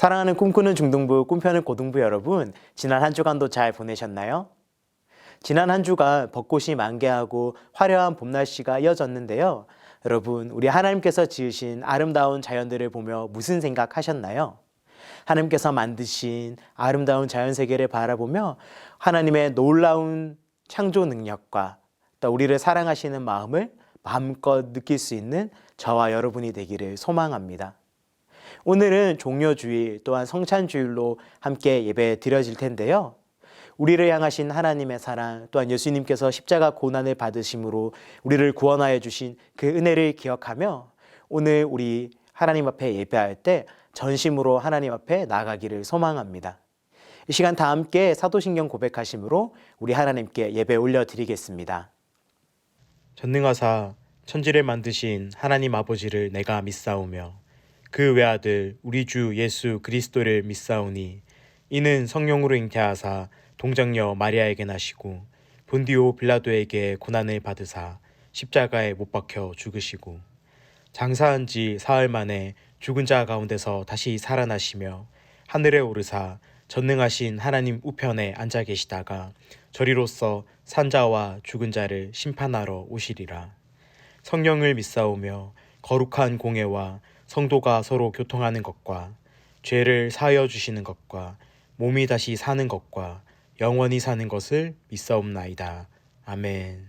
사랑하는 꿈꾸는 중등부, 꿈펴는 고등부 여러분, 지난 한 주간도 잘 보내셨나요? 지난 한 주간 벚꽃이 만개하고 화려한 봄 날씨가 이어졌는데요. 여러분, 우리 하나님께서 지으신 아름다운 자연들을 보며 무슨 생각하셨나요? 하나님께서 만드신 아름다운 자연 세계를 바라보며 하나님의 놀라운 창조 능력과 또 우리를 사랑하시는 마음을 마음껏 느낄 수 있는 저와 여러분이 되기를 소망합니다. 오늘은 종료주일 또한 성찬주일로 함께 예배 드려질 텐데요. 우리를 향하신 하나님의 사랑 또한 예수님께서 십자가 고난을 받으심으로 우리를 구원하여 주신 그 은혜를 기억하며 오늘 우리 하나님 앞에 예배할 때 전심으로 하나님 앞에 나아가기를 소망합니다. 이 시간 다 함께 사도신경 고백하심으로 우리 하나님께 예배 올려드리겠습니다. 전능하사 천지를 만드신 하나님 아버지를 내가 믿사오며 그 외아들 우리 주 예수 그리스도를 믿사오니 이는 성령으로 잉태하사 동정녀 마리아에게 나시고 본디오 빌라도에게 고난을 받으사 십자가에 못 박혀 죽으시고 장사한 지 사흘 만에 죽은 자 가운데서 다시 살아나시며 하늘에 오르사 전능하신 하나님 우편에 앉아 계시다가 저리로서 산자와 죽은 자를 심판하러 오시리라. 성령을 믿사오며 거룩한 공예와 성도가 서로 교통하는 것과 죄를 사하여 주시는 것과 몸이 다시 사는 것과 영원히 사는 것을 믿사옵나이다. 아멘.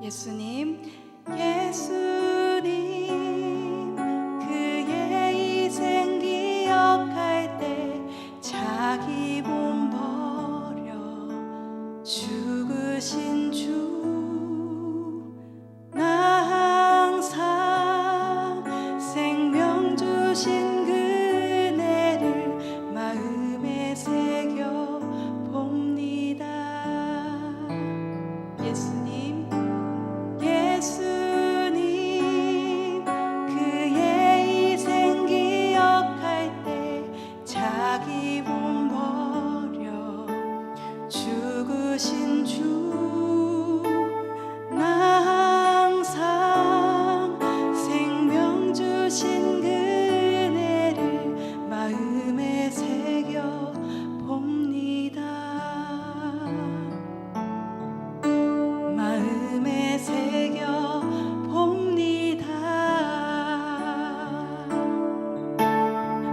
예수님, 예수님, 그의 희생 기억할 때 자기 몸 버려 죽으신 주, 나 항상 생명 주신 그네를 마음에 새겨 봅니다. 예수님, 예수님, 그의 희생 기억할 때 자기 몸 버려 죽으신 주, 나 항상 생명 주신 그네를 마음에 새겨 봅니다. 마음에 새겨 봅니다.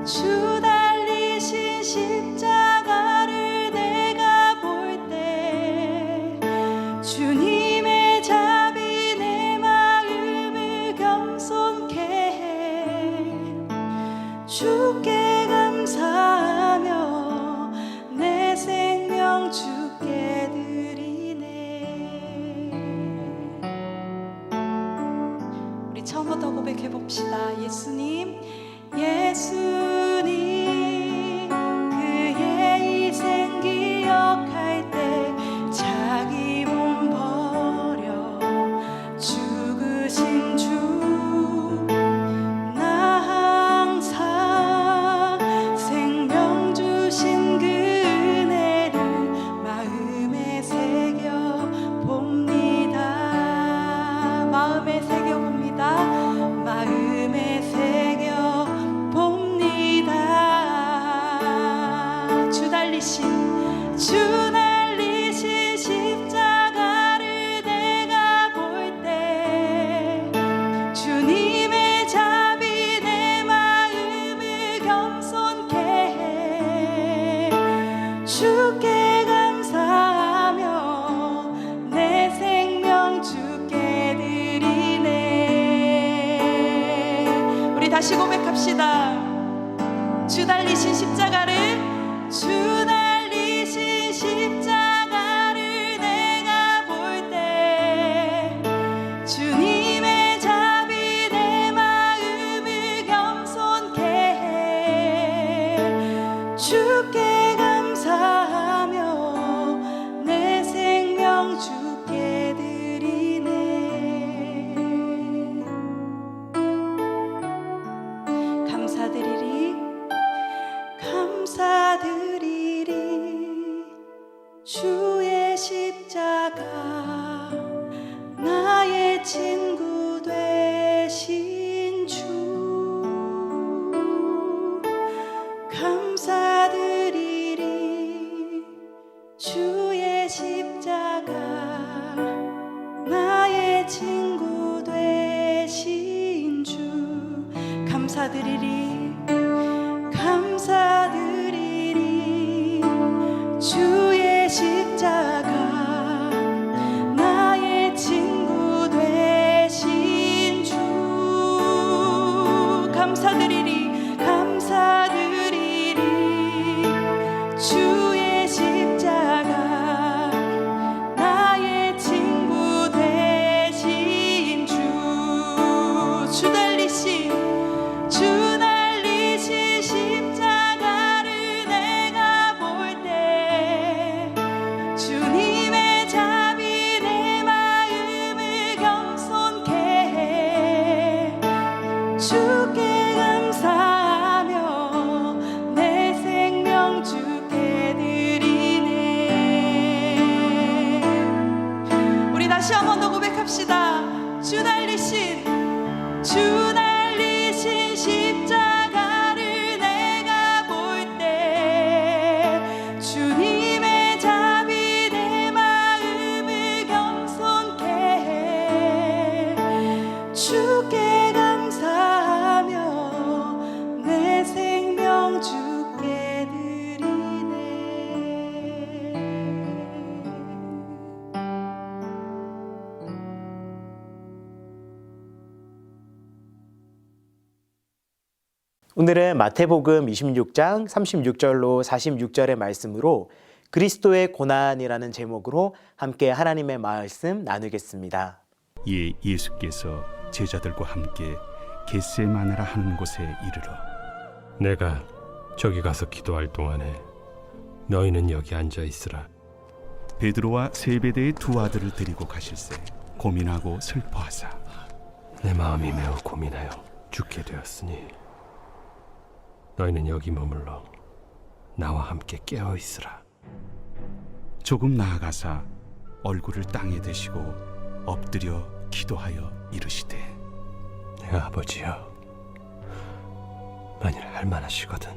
주 달리신 십자가를 내가 볼 때 주님의 자비 내 마음을 겸손케 해. 주께 감사하며 내 생명 주께 우리 처음부터 고백해 봅시다. 예수님, 예수님, 그의 희생 기억할 때 자기 몸 버려 죽으신 주, 나 항상 생명 주신 그네를 마음에 새겨 봅니다. 마음에 새겨 봅니다. 마음에 새겨 봅니다. 주 달리신 십자가를 내가 볼 때 주님의 자비 내 마음을 겸손케 해. 주께 감사하며 내 생명 주께 드리네. 우리 다시 고백합시다. 주 달리신 십자가를, 주 달리신 십자가를 내가 볼 때 주님의 자비 내 마음을 겸손케 해. 주께 감사하며 내 생명 주께 드리네. 주의 십자가 나의 친구 되신 주 감사드리리 주의 십자가 나의 친구 되신 주 감사드리리 감사드리리 주의 십자가 나의 친구 되신 주 감사드리리 감사드리리 주의 십자가 나의 친구 되신 주 달리신 주 달리신 십자가를 내가 볼 때 주님의 자비 내 마음을 겸손케 해 주께 감사하며 내 생명 주께 드리네. 우리 다시 한 번 더 고백합시다. 주 달리신 십자가를 내가 볼 때 주님의 자비 내 마음을 겸손케 해 주께 감사하며 내 생명 주께 드리네. 오늘은 마태복음 26장 36절로 46절의 말씀으로 그리스도의 고난이라는 제목으로 함께 하나님의 말씀 나누겠습니다. 이에 예수께서 제자들과 함께 겟세마네라 하는 곳에 이르러 내가 저기 가서 기도할 동안에 너희는 여기 앉아 있으라. 베드로와 세베대의 두 아들을 데리고 가실새 고민하고 슬퍼하사 내 마음이 매우 고민하여 죽게 되었으니 너희는 여기 머물러 나와 함께 깨어 있으라. 조금 나아가사 얼굴을 땅에 대시고 엎드려 기도하여 이르시되 내 아버지여, 만일 할만하시거든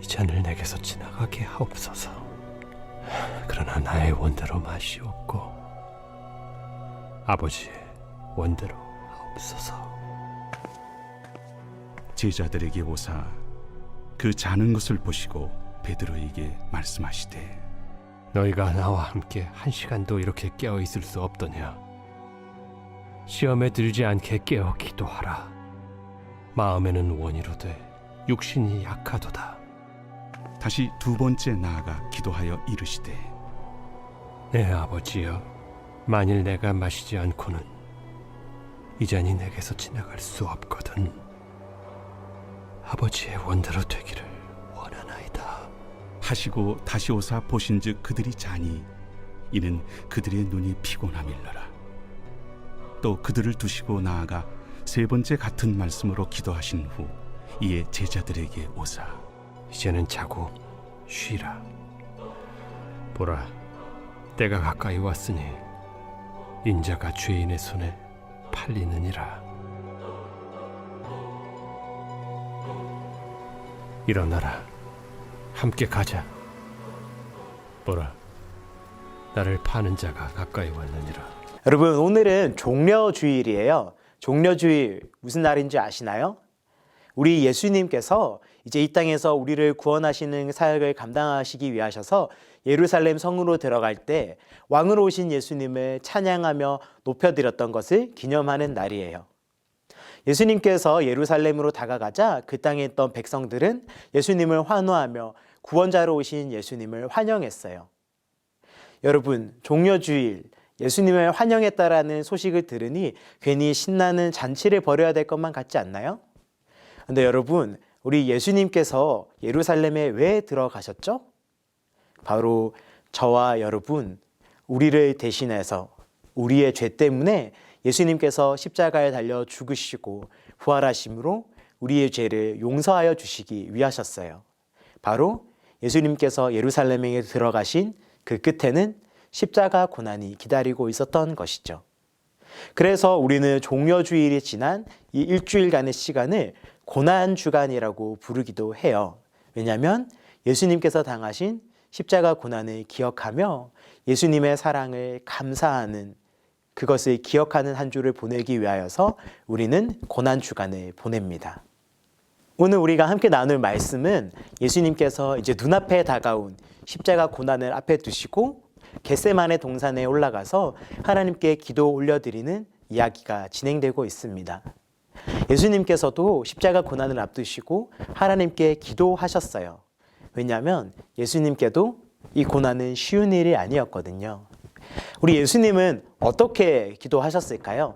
이 잔을 내게서 지나가게 하옵소서. 그러나 나의 원대로 마시옵고 아버지의 원대로 하옵소서. 제자들에게 오사 그 자는 것을 보시고 베드로에게 말씀하시되 너희가 나와 함께 한 시간도 이렇게 깨어 있을 수 없더냐. 시험에 들지 않게 깨어 기도하라. 마음에는 원이로되 육신이 약하도다. 다시 두 번째 나아가 기도하여 이르시되 내 아버지여, 만일 내가 마시지 않고는 이 잔이 내게서 지나갈 수 없거든 아버지의 원대로 되기를 원하나이다 하시고 다시 오사 보신즉 그들이 자니 이는 그들의 눈이 피곤함일러라. 또 그들을 두시고 나아가 세 번째 같은 말씀으로 기도하신 후 이에 제자들에게 오사 이제는 자고 쉬라. 보라, 때가 가까이 왔으니 인자가 죄인의 손에 팔리느니라. 일어나라, 함께 가자. 보라, 나를 파는 자가 가까이 왔느니라. 여러분, 오늘은 종려주일이에요. 종려주일 무슨 날인지 아시나요? 우리 예수님께서 이제 이 땅에서 우리를 구원하시는 사역을 감당하시기 위하셔서 예루살렘 성으로 들어갈 때 왕으로 오신 예수님을 찬양하며 높여드렸던 것을 기념하는 날이에요. 예수님께서 예루살렘으로 다가가자 그 땅에 있던 백성들은 예수님을 환호하며 구원자로 오신 예수님을 환영했어요. 여러분, 종려주일 예수님을 환영했다라는 소식을 들으니 괜히 신나는 잔치를 벌여야 될 것만 같지 않나요? 근데 여러분, 우리 예수님께서 예루살렘에 왜 들어가셨죠? 바로 저와 여러분, 우리를 대신해서 우리의 죄 때문에 예수님께서 십자가에 달려 죽으시고 부활하심으로 우리의 죄를 용서하여 주시기 위하셨어요. 바로 예수님께서 예루살렘에 들어가신 그 끝에는 십자가 고난이 기다리고 있었던 것이죠. 그래서 우리는 종려주일이 지난 이 일주일간의 시간을 고난주간이라고 부르기도 해요. 왜냐하면 예수님께서 당하신 십자가 고난을 기억하며 예수님의 사랑을 감사하는, 그것을 기억하는 한 주를 보내기 위하여서 우리는 고난주간을 보냅니다. 오늘 우리가 함께 나눌 말씀은 예수님께서 이제 눈앞에 다가온 십자가 고난을 앞에 두시고 겟세마네 동산에 올라가서 하나님께 기도 올려드리는 이야기가 진행되고 있습니다. 예수님께서도 십자가 고난을 앞두시고 하나님께 기도하셨어요. 왜냐하면 예수님께도 이 고난은 쉬운 일이 아니었거든요. 우리 예수님은 어떻게 기도하셨을까요?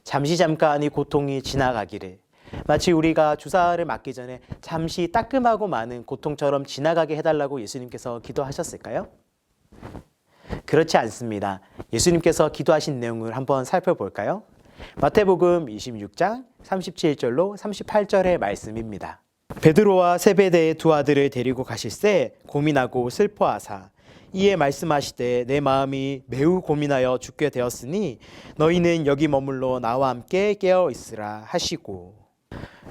잠깐 이 고통이 지나가기를, 마치 우리가 주사를 맞기 전에 잠시 따끔하고 많은 고통처럼 지나가게 해달라고 예수님께서 기도하셨을까요? 그렇지 않습니다. 예수님께서 기도하신 내용을 한번 살펴볼까요? 마태복음 26장 37절로 38절의 말씀입니다. 베드로와 세베대의 두 아들을 데리고 가실새 고민하고 슬퍼하사 이에 말씀하시되 내 마음이 매우 고민하여 죽게 되었으니 너희는 여기 머물러 나와 함께 깨어 있으라 하시고.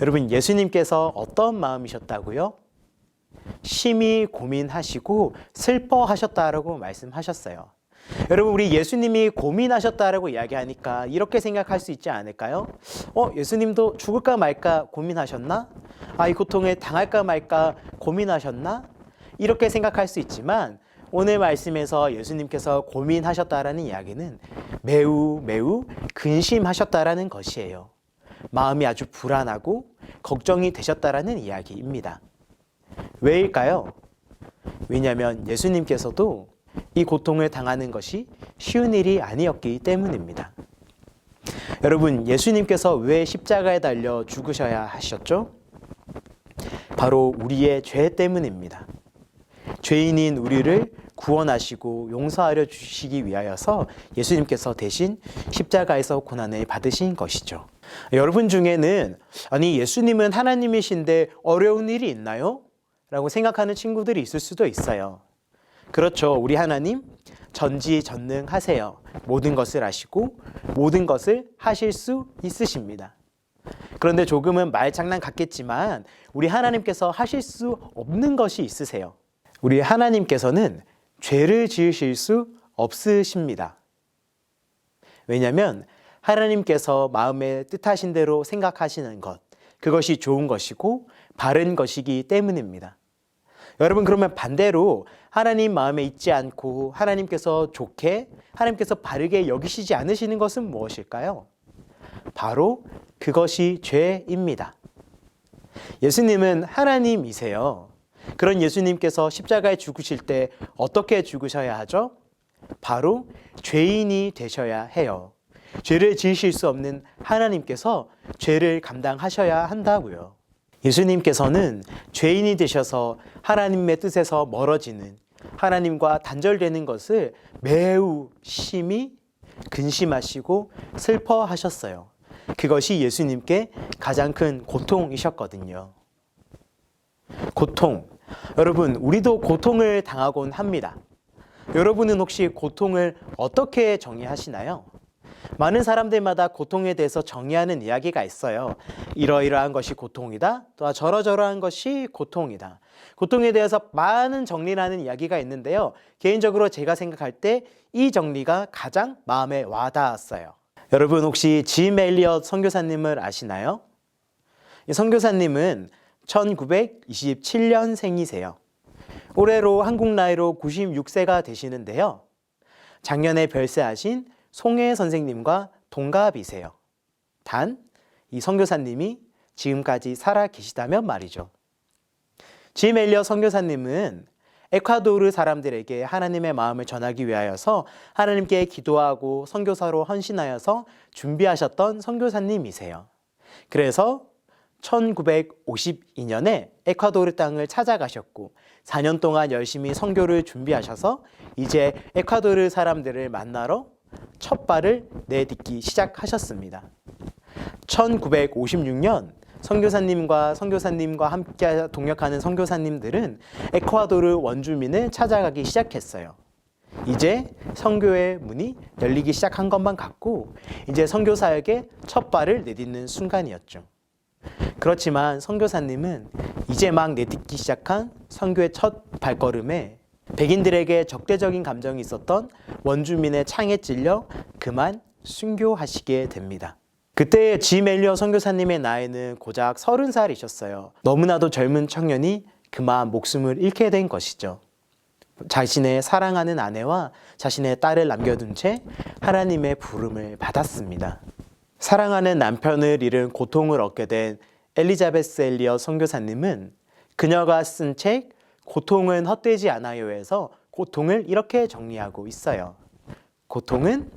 여러분, 예수님께서 어떤 마음이셨다고요? 심히 고민하시고 슬퍼하셨다라고 말씀하셨어요. 여러분, 우리 예수님이 고민하셨다라고 이야기하니까 이렇게 생각할 수 있지 않을까요? 예수님도 죽을까 말까 고민하셨나? 이 고통을 당할까 말까 고민하셨나? 이렇게 생각할 수 있지만 오늘 말씀에서 예수님께서 고민하셨다라는 이야기는 매우 근심하셨다라는 것이에요. 마음이 아주 불안하고 걱정이 되셨다라는 이야기입니다. 왜일까요? 왜냐하면 예수님께서도 이 고통을 당하는 것이 쉬운 일이 아니었기 때문입니다. 여러분, 예수님께서 왜 십자가에 달려 죽으셔야 하셨죠? 바로 우리의 죄 때문입니다. 죄인인 우리를 구원하시고 용서하려 주시기 위하여서 예수님께서 대신 십자가에서 고난을 받으신 것이죠. 여러분 중에는 예수님은 하나님이신데 어려운 일이 있나요? 라고 생각하는 친구들이 있을 수도 있어요. 그렇죠. 우리 하나님 전지전능하세요. 모든 것을 아시고 모든 것을 하실 수 있으십니다. 그런데 조금은 말장난 같겠지만 우리 하나님께서 하실 수 없는 것이 있으세요. 우리 하나님께서는 죄를 지으실 수 없으십니다. 왜냐하면 하나님께서 마음에 뜻하신 대로 생각하시는 것, 그것이 좋은 것이고 바른 것이기 때문입니다. 여러분, 그러면 반대로 하나님 마음에 있지 않고 하나님께서 좋게, 하나님께서 바르게 여기시지 않으시는 것은 무엇일까요? 바로 그것이 죄입니다. 예수님은 하나님이세요. 그런 예수님께서 십자가에 죽으실 때 어떻게 죽으셔야 하죠? 바로 죄인이 되셔야 해요. 죄를 지으실 수 없는 하나님께서 죄를 감당하셔야 한다고요. 예수님께서는 죄인이 되셔서 하나님의 뜻에서 멀어지는, 하나님과 단절되는 것을 매우 심히 근심하시고 슬퍼하셨어요. 그것이 예수님께 가장 큰 고통이셨거든요. 고통. 여러분, 우리도 고통을 당하곤 합니다. 여러분은 혹시 고통을 어떻게 정의하시나요? 많은 사람들마다 고통에 대해서 정의하는 이야기가 있어요. 이러이러한 것이 고통이다. 또 저러저러한 것이 고통이다. 고통에 대해서 많은 정리라는 이야기가 있는데요. 개인적으로 제가 생각할 때 이 정리가 가장 마음에 와닿았어요. 여러분, 혹시 짐 엘리엇 선교사님을 아시나요? 이 선교사님은 1927년생이세요. 올해로 한국 나이로 96세가 되시는데요. 작년에 별세하신 송혜 선생님과 동갑이세요. 단, 이 선교사님이 지금까지 살아 계시다면 말이죠. 짐 엘리엇 선교사님은 에콰도르 사람들에게 하나님의 마음을 전하기 위하여서 하나님께 기도하고 선교사로 헌신하여서 준비하셨던 선교사님이세요. 그래서 1952년에 에콰도르 땅을 찾아가셨고 4년 동안 열심히 선교를 준비하셔서 이제 에콰도르 사람들을 만나러 첫 발을 내딛기 시작하셨습니다. 1956년 선교사님과 함께 동역하는 선교사님들은 에콰도르 원주민을 찾아가기 시작했어요. 이제 선교의 문이 열리기 시작한 것만 같고 이제 선교 사역의 첫 발을 내딛는 순간이었죠. 그렇지만 선교사님은 이제 막 내딛기 시작한 선교의 첫 발걸음에 백인들에게 적대적인 감정이 있었던 원주민의 창에 찔려 그만 순교하시게 됩니다. 그때 짐 엘리엇 선교사님의 나이는 고작 30살이셨어요. 너무나도 젊은 청년이 그만 목숨을 잃게 된 것이죠. 자신의 사랑하는 아내와 자신의 딸을 남겨둔 채 하나님의 부름을 받았습니다. 사랑하는 남편을 잃은 고통을 얻게 된 엘리자베스 엘리엇 선교사님은 그녀가 쓴 책 고통은 헛되지 않아요에서 고통을 이렇게 정리하고 있어요. 고통은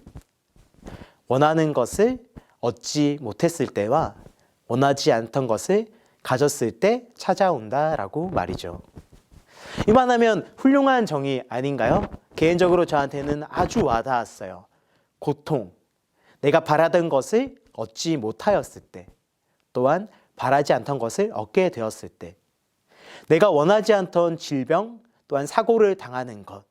원하는 것을 얻지 못했을 때와 원하지 않던 것을 가졌을 때 찾아온다라고 말이죠. 이만하면 훌륭한 정의 아닌가요? 개인적으로 저한테는 아주 와닿았어요. 고통, 내가 바라던 것을 얻지 못하였을 때, 또한 바라지 않던 것을 얻게 되었을 때, 내가 원하지 않던 질병, 또한 사고를 당하는 것,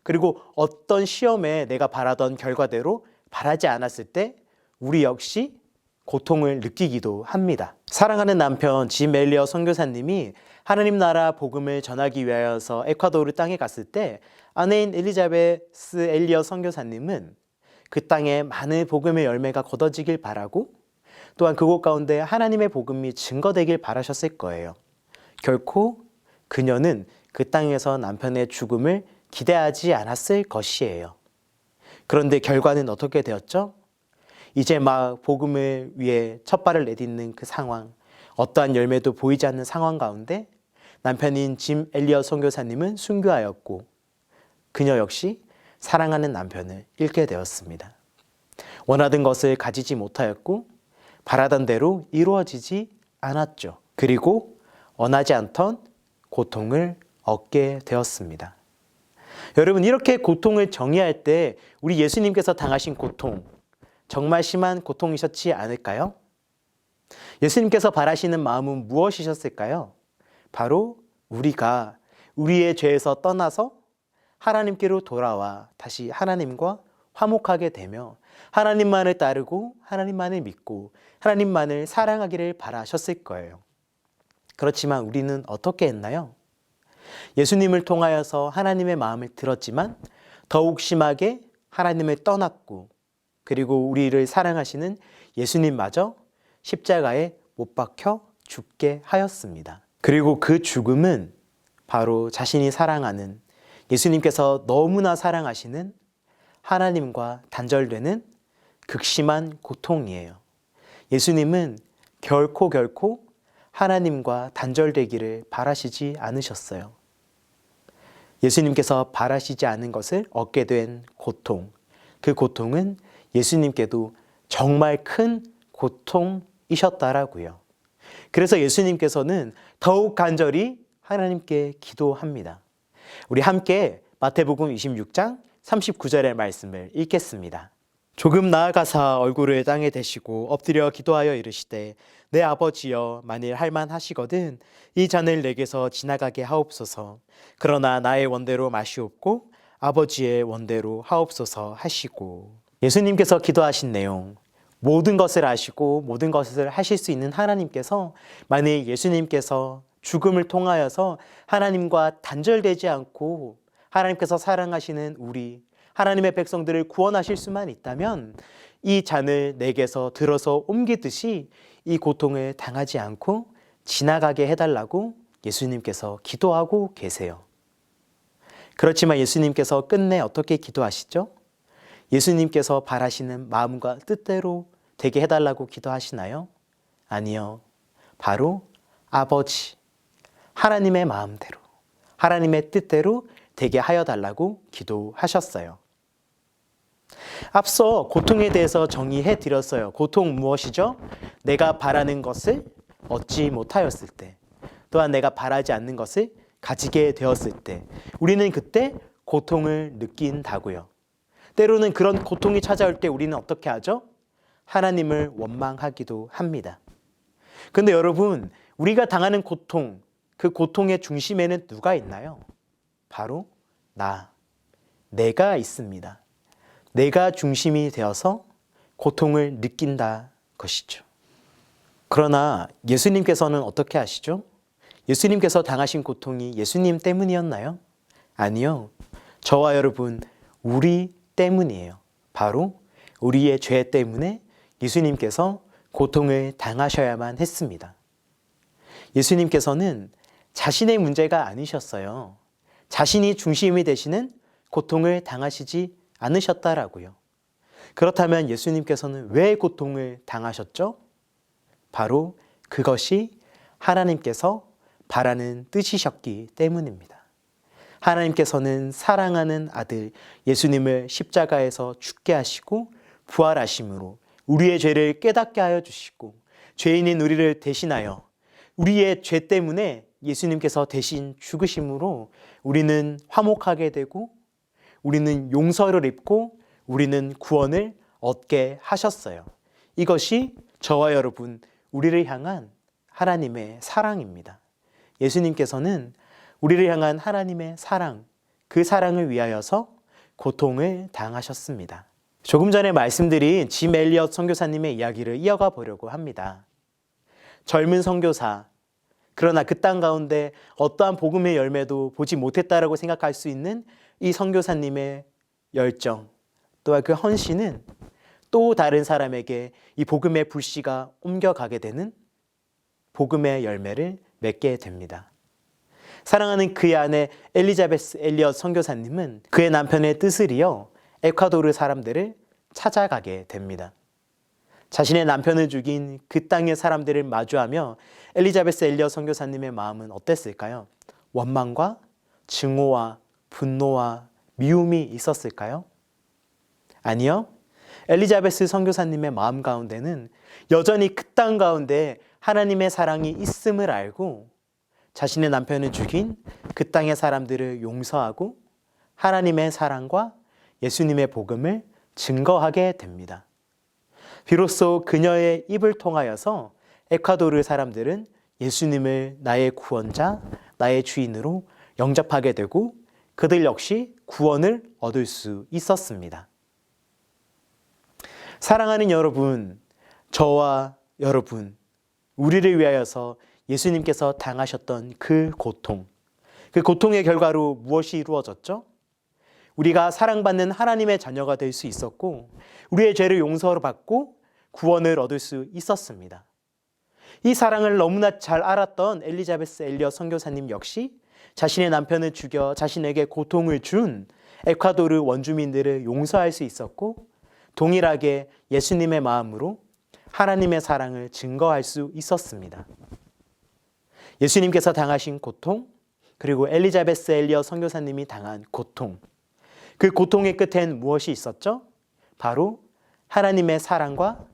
그리고 어떤 시험에 내가 바라던 결과대로 바라지 않았을 때 우리 역시 고통을 느끼기도 합니다. 사랑하는 남편 짐 엘리엇 선교사님이 하나님 나라 복음을 전하기 위하여서 에콰도르 땅에 갔을 때 아내인 엘리자베스 엘리엇 선교사님은 그 땅에 많은 복음의 열매가 걷어지길 바라고 또한 그곳 가운데 하나님의 복음이 증거되길 바라셨을 거예요. 결코 그녀는 그 땅에서 남편의 죽음을 기대하지 않았을 것이에요. 그런데 결과는 어떻게 되었죠? 이제 막 복음을 위해 첫 발을 내딛는 그 상황, 어떠한 열매도 보이지 않는 상황 가운데 남편인 짐 엘리엇 선교사님은 순교하였고 그녀 역시 사랑하는 남편을 잃게 되었습니다. 원하던 것을 가지지 못하였고 바라던 대로 이루어지지 않았죠. 그리고 원하지 않던 고통을 얻게 되었습니다. 여러분, 이렇게 고통을 정의할 때 우리 예수님께서 당하신 고통, 정말 심한 고통이셨지 않을까요? 예수님께서 바라시는 마음은 무엇이셨을까요? 바로 우리가 우리의 죄에서 떠나서 하나님께로 돌아와 다시 하나님과 화목하게 되며 하나님만을 따르고 하나님만을 믿고 하나님만을 사랑하기를 바라셨을 거예요. 그렇지만 우리는 어떻게 했나요? 예수님을 통하여서 하나님의 마음을 들었지만 더욱 심하게 하나님을 떠났고 그리고 우리를 사랑하시는 예수님마저 십자가에 못 박혀 죽게 하였습니다. 그리고 그 죽음은 바로 자신이 사랑하는 예수님께서 너무나 사랑하시는 하나님과 단절되는 극심한 고통이에요. 예수님은 결코 하나님과 단절되기를 바라시지 않으셨어요. 예수님께서 바라시지 않은 것을 얻게 된 고통, 그 고통은 예수님께도 정말 큰 고통이셨다라고요. 그래서 예수님께서는 더욱 간절히 하나님께 기도합니다. 우리 함께 마태복음 26장 39절의 말씀을 읽겠습니다. 조금 나아가사 얼굴을 땅에 대시고 엎드려 기도하여 이르시되 내 아버지여 만일 할만하시거든 이 잔을 내게서 지나가게 하옵소서. 그러나 나의 원대로 마시옵고 아버지의 원대로 하옵소서 하시고. 예수님께서 기도하신 내용, 모든 것을 아시고 모든 것을 하실 수 있는 하나님께서 만일 예수님께서 죽음을 통하여서 하나님과 단절되지 않고 하나님께서 사랑하시는 우리 하나님의 백성들을 구원하실 수만 있다면 이 잔을 내게서 들어서 옮기듯이 이 고통을 당하지 않고 지나가게 해달라고 예수님께서 기도하고 계세요. 그렇지만 예수님께서 끝내 어떻게 기도하시죠? 예수님께서 바라시는 마음과 뜻대로 되게 해달라고 기도하시나요? 아니요. 바로 아버지, 하나님의 마음대로, 하나님의 뜻대로 되게 하여 달라고 기도하셨어요. 앞서 고통에 대해서 정의해 드렸어요. 고통 무엇이죠? 내가 바라는 것을 얻지 못하였을 때, 또한 내가 바라지 않는 것을 가지게 되었을 때, 우리는 그때 고통을 느낀다고요. 때로는 그런 고통이 찾아올 때 우리는 어떻게 하죠? 하나님을 원망하기도 합니다. 그런데 여러분, 우리가 당하는 고통, 그 고통의 중심에는 누가 있나요? 바로 나, 내가 있습니다. 내가 중심이 되어서 고통을 느낀다 것이죠. 그러나 예수님께서는 어떻게 하시죠? 예수님께서 당하신 고통이 예수님 때문이었나요? 아니요. 저와 여러분, 우리 때문이에요. 바로 우리의 죄 때문에 예수님께서 고통을 당하셔야만 했습니다. 예수님께서는 자신의 문제가 아니셨어요. 자신이 중심이 되시는 고통을 당하시지 않으셨다라고요. 그렇다면 예수님께서는 왜 고통을 당하셨죠? 바로 그것이 하나님께서 바라는 뜻이셨기 때문입니다. 하나님께서는 사랑하는 아들 예수님을 십자가에서 죽게 하시고 부활하심으로 우리의 죄를 깨닫게 하여 주시고 죄인인 우리를 대신하여 우리의 죄 때문에 예수님께서 대신 죽으심으로 우리는 화목하게 되고 우리는 용서를 입고 우리는 구원을 얻게 하셨어요. 이것이 저와 여러분, 우리를 향한 하나님의 사랑입니다. 예수님께서는 우리를 향한 하나님의 사랑, 그 사랑을 위하여서 고통을 당하셨습니다. 조금 전에 말씀드린 짐 엘리엇 선교사님의 이야기를 이어가 보려고 합니다. 젊은 선교사, 그러나 그 땅 가운데 어떠한 복음의 열매도 보지 못했다라고 생각할 수 있는 이 선교사님의 열정, 또한 그 헌신은 또 다른 사람에게 이 복음의 불씨가 옮겨가게 되는 복음의 열매를 맺게 됩니다. 사랑하는 그의 아내 엘리자베스 엘리엇 선교사님은 그의 남편의 뜻을 이어 에콰도르 사람들을 찾아가게 됩니다. 자신의 남편을 죽인 그 땅의 사람들을 마주하며 엘리자베스 엘리엇 선교사님의 마음은 어땠을까요? 원망과 증오와 분노와 미움이 있었을까요? 아니요. 엘리자베스 선교사님의 마음 가운데는 여전히 그 땅 가운데 하나님의 사랑이 있음을 알고 자신의 남편을 죽인 그 땅의 사람들을 용서하고 하나님의 사랑과 예수님의 복음을 증거하게 됩니다. 비로소 그녀의 입을 통하여서 에콰도르 사람들은 예수님을 나의 구원자, 나의 주인으로 영접하게 되고 그들 역시 구원을 얻을 수 있었습니다. 사랑하는 여러분, 저와 여러분, 우리를 위하여서 예수님께서 당하셨던 그 고통의 결과로 무엇이 이루어졌죠? 우리가 사랑받는 하나님의 자녀가 될 수 있었고 우리의 죄를 용서를 받고 구원을 얻을 수 있었습니다. 이 사랑을 너무나 잘 알았던 엘리자베스 엘리엇 선교사님 역시 자신의 남편을 죽여 자신에게 고통을 준 에콰도르 원주민들을 용서할 수 있었고 동일하게 예수님의 마음으로 하나님의 사랑을 증거할 수 있었습니다. 예수님께서 당하신 고통, 그리고 엘리자베스 엘리엇 선교사님이 당한 고통, 그 고통의 끝엔 무엇이 있었죠? 바로 하나님의 사랑과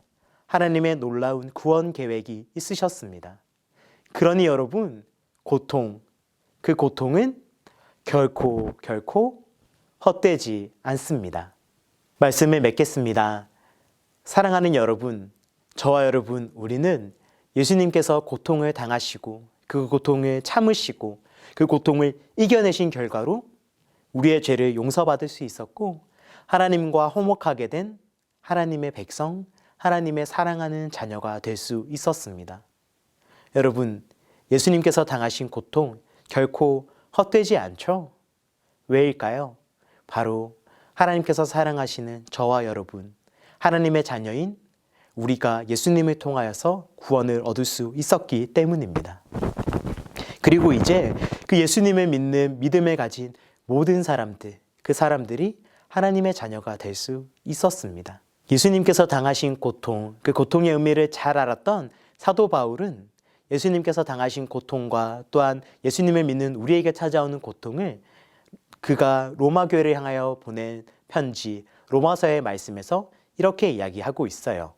하나님의 놀라운 구원 계획이 있으셨습니다. 그러니 여러분, 그 고통은 결코 헛되지 않습니다. 말씀을 맺겠습니다. 사랑하는 여러분, 저와 여러분, 우리는 예수님께서 고통을 당하시고 그 고통을 참으시고 그 고통을 이겨내신 결과로 우리의 죄를 용서받을 수 있었고 하나님과 화목하게 된 하나님의 백성, 하나님의 사랑하는 자녀가 될 수 있었습니다. 여러분, 예수님께서 당하신 고통 결코 헛되지 않죠? 왜일까요? 바로 하나님께서 사랑하시는 저와 여러분, 하나님의 자녀인 우리가 예수님을 통하여서 구원을 얻을 수 있었기 때문입니다. 그리고 이제 그 예수님을 믿는 믿음을 가진 모든 사람들, 그 사람들이 하나님의 자녀가 될 수 있었습니다. 예수님께서 당하신 고통, 그 고통의 의미를 잘 알았던 사도 바울은 예수님께서 당하신 고통과 또한 예수님을 믿는 우리에게 찾아오는 고통을 그가 로마 교회를 향하여 보낸 편지 로마서의 말씀에서 이렇게 이야기하고 있어요.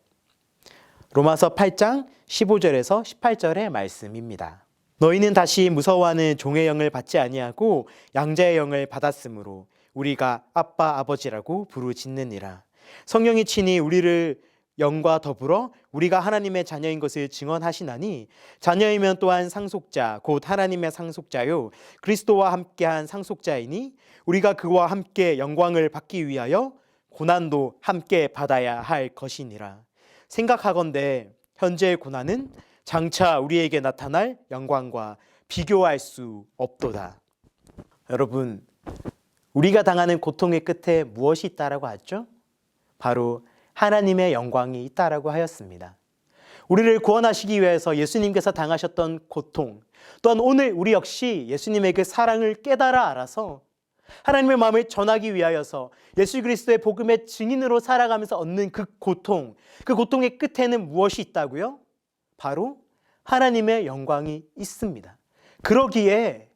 로마서 8장 15절에서 18절의 말씀입니다. 너희는 다시 무서워하는 종의 영을 받지 아니하고 양자의 영을 받았으므로 우리가 아빠 아버지라고 부르짖느니라. 성령이 친히 우리를 영과 더불어 우리가 하나님의 자녀인 것을 증언하시나니 자녀이면 또한 상속자 곧 하나님의 상속자요 그리스도와 함께한 상속자이니 우리가 그와 함께 영광을 받기 위하여 고난도 함께 받아야 할 것이니라. 생각하건대 현재의 고난은 장차 우리에게 나타날 영광과 비교할 수 없도다. 여러분, 우리가 당하는 고통의 끝에 무엇이 있다라고 하죠? 바로 하나님의 영광이 있다라고 하였습니다. 우리를 구원하시기 위해서 예수님께서 당하셨던 고통, 또한 오늘 우리 역시 예수님의 그 사랑을 깨달아 알아서 하나님의 마음을 전하기 위하여서 예수 그리스도의 복음의 증인으로 살아가면서 얻는 그 고통, 그 고통의 끝에는 무엇이 있다고요? 바로 하나님의 영광이 있습니다. 그러기에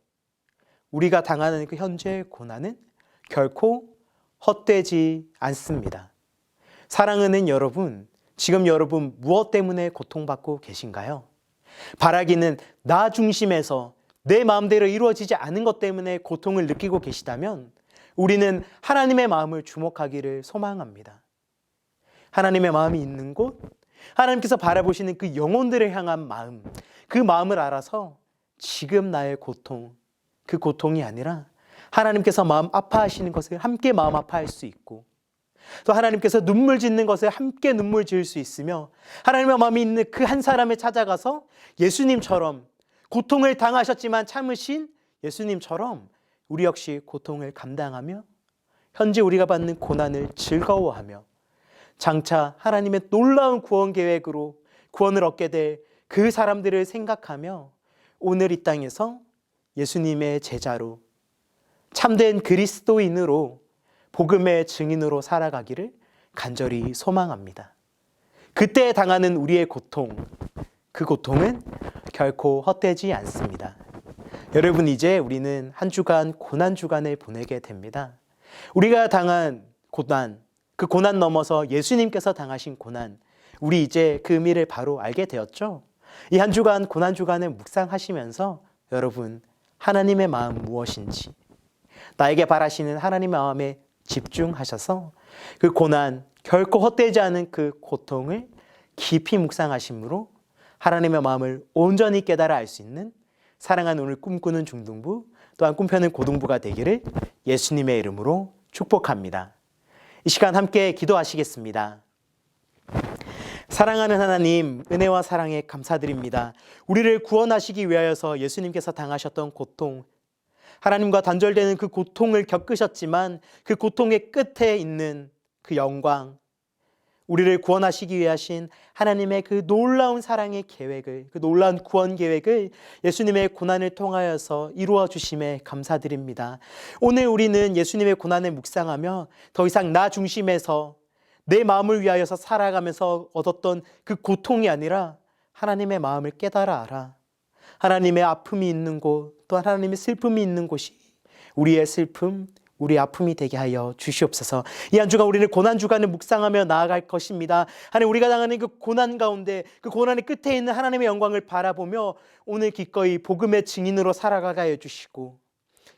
우리가 당하는 그 현재의 고난은 결코 헛되지 않습니다. 사랑하는 여러분, 지금 여러분 무엇 때문에 고통받고 계신가요? 바라기는 나 중심에서 내 마음대로 이루어지지 않은 것 때문에 고통을 느끼고 계시다면 우리는 하나님의 마음을 주목하기를 소망합니다. 하나님의 마음이 있는 곳, 하나님께서 바라보시는 그 영혼들을 향한 마음, 그 마음을 알아서 지금 나의 고통, 그 고통이 아니라 하나님께서 마음 아파하시는 것을 함께 마음 아파할 수 있고 또 하나님께서 눈물 짓는 것을 함께 눈물 지을 수 있으며 하나님의 마음이 있는 그 한 사람을 찾아가서 예수님처럼 고통을 당하셨지만 참으신 예수님처럼 우리 역시 고통을 감당하며 현재 우리가 받는 고난을 즐거워하며 장차 하나님의 놀라운 구원 계획으로 구원을 얻게 될 그 사람들을 생각하며 오늘 이 땅에서 예수님의 제자로 참된 그리스도인으로 복음의 증인으로 살아가기를 간절히 소망합니다. 그때 당하는 우리의 고통, 그 고통은 결코 헛되지 않습니다. 여러분, 이제 우리는 한 주간 고난 주간을 보내게 됩니다. 우리가 당한 고난, 그 고난 넘어서 예수님께서 당하신 고난, 우리 이제 그 의미를 바로 알게 되었죠. 이 한 주간 고난 주간을 묵상하시면서 여러분, 하나님의 마음 무엇인지, 나에게 바라시는 하나님의 마음에 집중하셔서 그 고난, 결코 헛되지 않은 그 고통을 깊이 묵상하심으로 하나님의 마음을 온전히 깨달아 알 수 있는 사랑하는 오늘 꿈꾸는 중등부 또한 꿈펴는 고등부가 되기를 예수님의 이름으로 축복합니다. 이 시간 함께 기도하시겠습니다. 사랑하는 하나님, 은혜와 사랑에 감사드립니다. 우리를 구원하시기 위하여서 예수님께서 당하셨던 고통, 하나님과 단절되는 그 고통을 겪으셨지만 그 고통의 끝에 있는 그 영광, 우리를 구원하시기 위해 하신 하나님의 그 놀라운 사랑의 계획을, 그 놀라운 구원 계획을 예수님의 고난을 통하여서 이루어 주심에 감사드립니다. 오늘 우리는 예수님의 고난을 묵상하며 더 이상 나 중심에서 내 마음을 위하여서 살아가면서 얻었던 그 고통이 아니라 하나님의 마음을 깨달아 알아. 하나님의 아픔이 있는 곳, 또한 하나님의 슬픔이 있는 곳이 우리의 슬픔, 우리의 아픔이 되게 하여 주시옵소서. 이 한 주간 우리는 고난 주간을 묵상하며 나아갈 것입니다. 하나님, 우리가 당하는 그 고난 가운데 그 고난의 끝에 있는 하나님의 영광을 바라보며 오늘 기꺼이 복음의 증인으로 살아가게 해 주시고,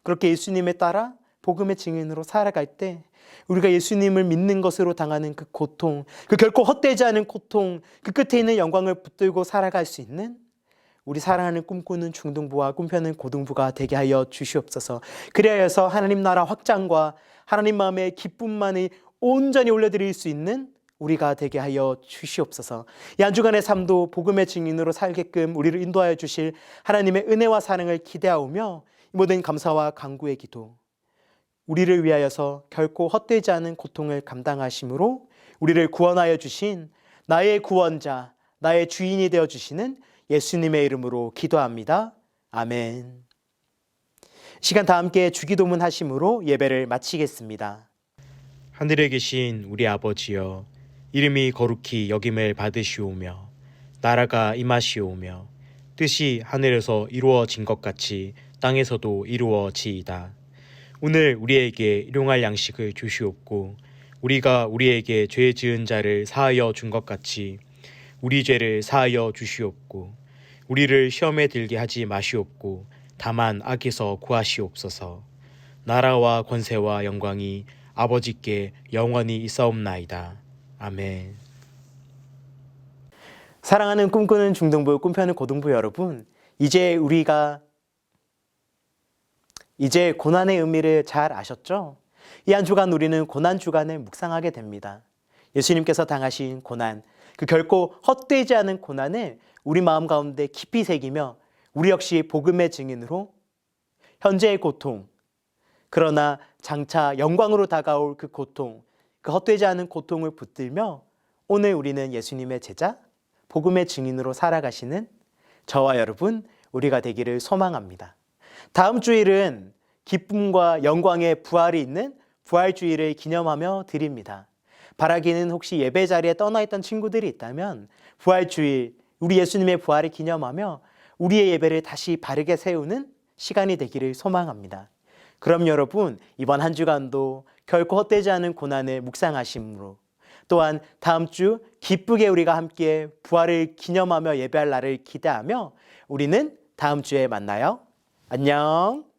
그렇게 예수님에 따라 복음의 증인으로 살아갈 때 우리가 예수님을 믿는 것으로 당하는 그 고통, 그 결코 헛되지 않은 고통, 그 끝에 있는 영광을 붙들고 살아갈 수 있는 우리 사랑하는 꿈꾸는 중등부와 꿈펴는 고등부가 되게 하여 주시옵소서. 그리하여서 하나님 나라 확장과 하나님 마음의 기쁨만을 온전히 올려드릴 수 있는 우리가 되게 하여 주시옵소서. 이 한 주간의 삶도 복음의 증인으로 살게끔 우리를 인도하여 주실 하나님의 은혜와 사랑을 기대하오며 이 모든 감사와 간구의 기도, 우리를 위하여서 결코 헛되지 않은 고통을 감당하심으로 우리를 구원하여 주신 나의 구원자, 나의 주인이 되어 주시는 예수님의 이름으로 기도합니다. 아멘. 시간 다 함께 주기도문 하심으로 예배를 마치겠습니다. 하늘에 계신 우리 아버지여, 이름이 거룩히 여김을 받으시오며 나라가 임하시오며 뜻이 하늘에서 이루어진 것 같이 땅에서도 이루어지이다. 오늘 우리에게 일용할 양식을 주시옵고 우리가 우리에게 죄 지은 자를 사하여 준 것 같이 우리 죄를 사하여 주시옵고 우리를 시험에 들게 하지 마시옵고 다만 악에서 구하시옵소서. 나라와 권세와 영광이 아버지께 영원히 있사옵나이다. 아멘. 사랑하는 꿈꾸는 중등부, 꿈펴는 고등부 여러분, 이제 고난의 의미를 잘 아셨죠? 이 한 주간 우리는 고난 주간을 묵상하게 됩니다. 예수님께서 당하신 고난, 그 결코 헛되지 않은 고난을 우리 마음 가운데 깊이 새기며 우리 역시 복음의 증인으로 현재의 고통, 그러나 장차 영광으로 다가올 그 고통, 그 헛되지 않은 고통을 붙들며 오늘 우리는 예수님의 제자, 복음의 증인으로 살아가시는 저와 여러분, 우리가 되기를 소망합니다. 다음 주일은 기쁨과 영광의 부활이 있는 부활주일을 기념하며 드립니다. 바라기는 혹시 예배 자리에 떠나 있던 친구들이 있다면 부활주일, 우리 예수님의 부활을 기념하며 우리의 예배를 다시 바르게 세우는 시간이 되기를 소망합니다. 그럼 여러분, 이번 한 주간도 결코 헛되지 않은 고난을 묵상하심으로 또한 다음 주 기쁘게 우리가 함께 부활을 기념하며 예배할 날을 기대하며 우리는 다음 주에 만나요. 안녕.